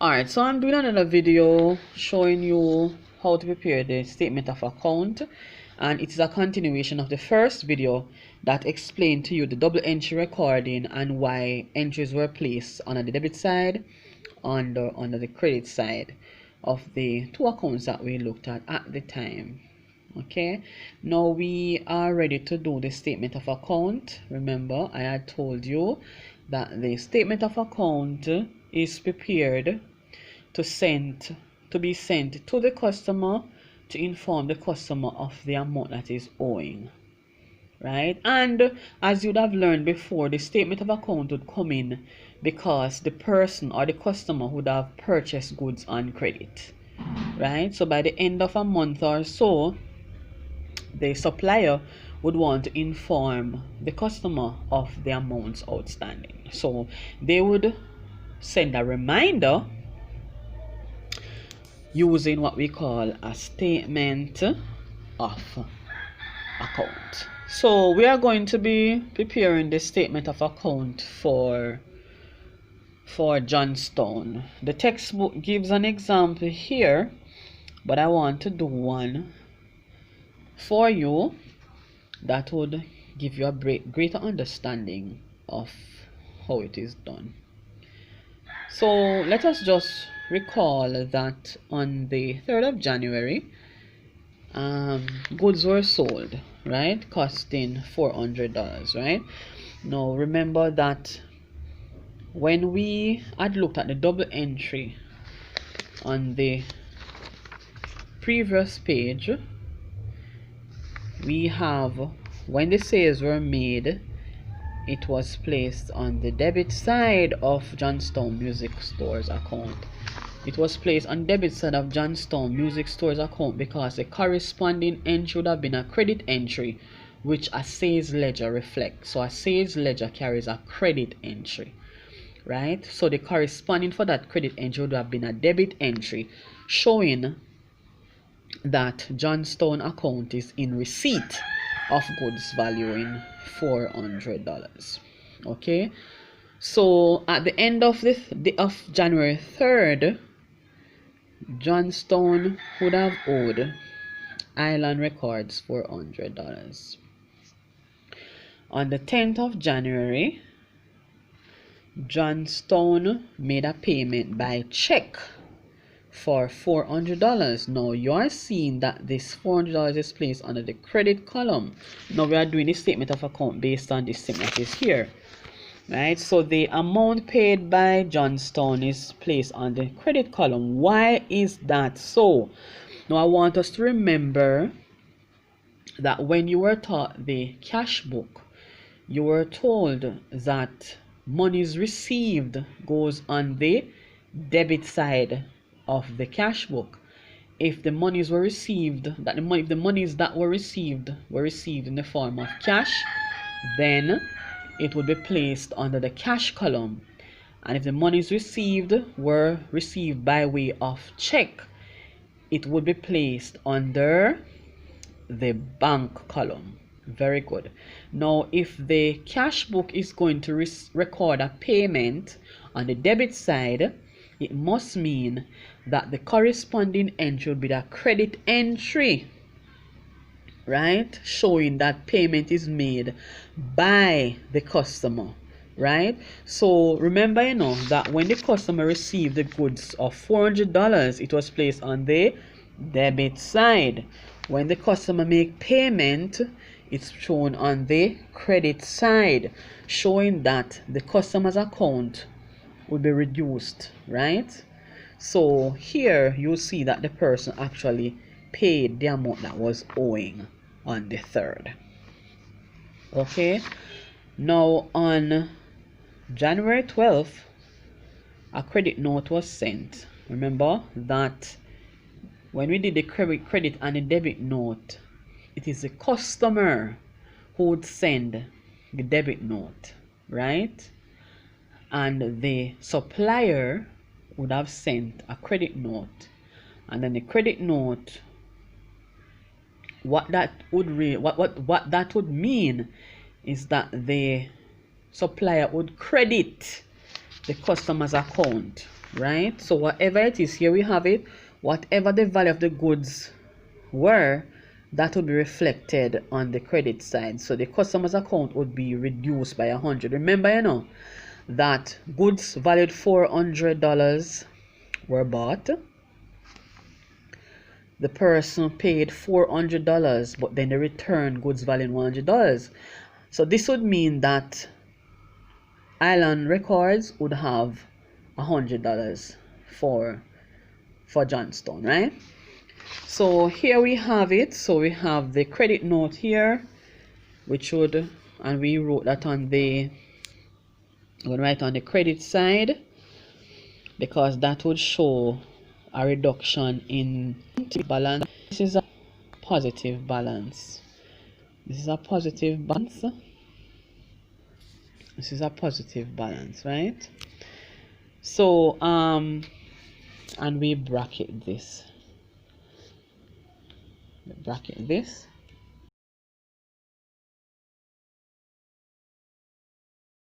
Alright, so I'm doing another video showing you how to prepare the statement of account, and it is a continuation of the first video that explained to you the double entry recording and why entries were placed on the debit side under the credit side of the two accounts that we looked at the time. Okay, now we are ready to do the statement of account. Remember, I had told you that the statement of account is prepared to be sent to the customer to inform the customer of the amount that is owing, right? And as you'd have learned before, the statement of account would come in because the person or the customer would have purchased goods on credit, right? So by the end of a month or so, the supplier would want to inform the customer of the amounts outstanding. So they would send a reminder using what we call a statement of account. So we are going to be preparing the statement of account for Johnstone. The textbook gives an example here, but I want to do one for you that would give you a greater understanding of how it is done. So let us just recall that on the 3rd of January, goods were sold, right, costing $400, right? Now remember that when we had looked at the double entry on the previous page, we have when the sales were made, it was placed on the debit side of Johnstone Music Store's account. It was placed on debit side of Johnstone Music Store's account because the corresponding entry would have been a credit entry, which a sales ledger reflects. So a sales ledger carries a credit entry, right? So the corresponding for that credit entry would have been a debit entry, showing that Johnstone account is in receipt of goods valuing $400. Okay, so at the end of January 3rd, Johnstone would have owed Island Records $400. On the 10th of January, Johnstone made a payment by check for $400. Now you are seeing that this $400 is placed under the credit column. Now we are doing the statement of account based on this statement that is here, right? So the amount paid by Johnstone is placed on the credit column. Why is that so? Now I want us to remember that when you were taught the cash book, you were told that monies received goes on the debit side of the cash book. If the monies were received, if the monies that were received in the form of cash, then it would be placed under the cash column. And if the monies received were received by way of check, it would be placed under the bank column. Very good. Now if the cash book is going to record a payment on the debit side, it must mean that the corresponding entry will be the credit entry, right, showing that payment is made by the customer, right? So remember, you know, that when the customer received the goods of $400, it was placed on the debit side. When the customer make payment, it's shown on the credit side, showing that the customer's account will be reduced, right? So here you see that the person actually paid the amount that was owing on the 3rd. Okay, now on January 12th, a credit note was sent. Remember that when we did the credit and the debit note, it is the customer who would send the debit note, right? And the supplier would have sent a credit note, and then the credit note, what that would mean is that the supplier would credit the customer's account right? So whatever it is, here we have it, whatever the value of the goods were, that would be reflected on the credit side. So the customer's account would be reduced by 100. Remember, you know, that goods valued $400 were bought. The person paid $400, but then they returned goods valued $100. So this would mean that Island Records would have $100 for Johnstone, right? So here we have it. So we have the credit note here, which would, and we wrote that on the, I'm going to write on the credit side, because that would show a reduction in balance. This is a positive balance. This is a positive balance. This is a positive balance, right? So and we bracket this.